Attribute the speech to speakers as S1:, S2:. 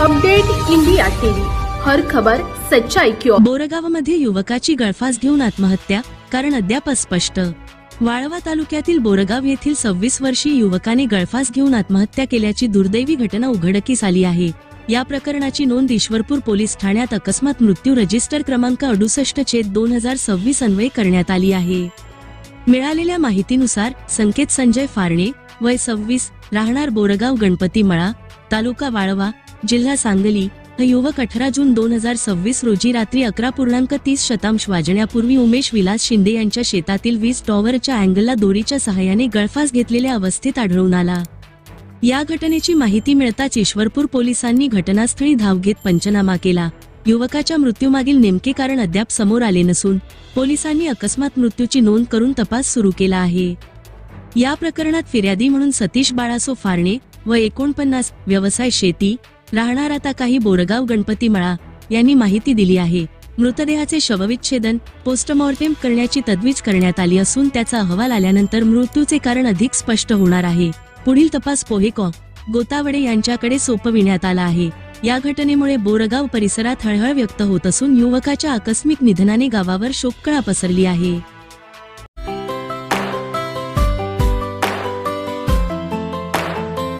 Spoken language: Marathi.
S1: अपडेट इंडिया टीव्ही, हर खबर सच्चाई की ओर।
S2: बोरगावमध्ये युवकाची गळफास घेऊन आत्महत्या, कारण अद्याप अस्पष्ट। वाळवा तालुक्यातील बोरगाव येथील 26 वर्षीय युवकाने गळफास घेऊन आत्महत्या केल्याची दुर्दैवी घटना उघडकीस आली आहे। या प्रकरणाची नोंद ईश्वरपूर पोलीस ठाण्यात अकस्मात मृत्यू रजिस्टर क्रमांक 68/2026 अन्वये करण्यात आली आहे। मिळालेल्या माहितीनुसार संकेत संजय फारणे, वय 26, राहणार बोरगाव गणपती मळा, तालुका वाळवा, जिल्हा सांगली, हा युवक 18 जून 2026 रोजी रात्री 11:30 वाजण्यापूर्वी उमेश विलास शिंदे यांच्या शेतातील वीज टॉवरच्या अँगलला दोरीच्या सहाय्याने गळफास घेतलेल्या अवस्थेत आढळून आला। या घटनेची माहिती मिळताच ईश्वरपूर पोलिसांनी घटनास्थळी धाव घेत पंचनामा केला। युवकाच्या मृत्यूमागील नेमके कारण अद्याप समोर आले नसून पोलिसांनी अकस्मात मृत्यूची नोंद करून तपास सुरू केला आहे। या प्रकरणात फिर्यादी म्हणून सतीश बाळासो फारणे, वय 49, व्यवसाय शेती, राहणार आता काही बोरगाव गणपती मळा यांनी माहिती दिली आहे। मृतदेहाचे शवविच्छेदन, पोस्टमॉर्टेम करण्याची तजवीज करण्यात आली असून त्याचा अहवाल आल्यानंतर मृत्यूचे कारण अधिक स्पष्ट होणार आहे। पुढील तपास पोहेकॉ गोतावडे यांच्याकडे सोपविण्यात आला आहे। या घटनेमुळे बोरगाव परिसरात हळहळ व्यक्त होत असून युवकाच्या आकस्मिक निधनाने गावावर शोककळा पसरली आहे।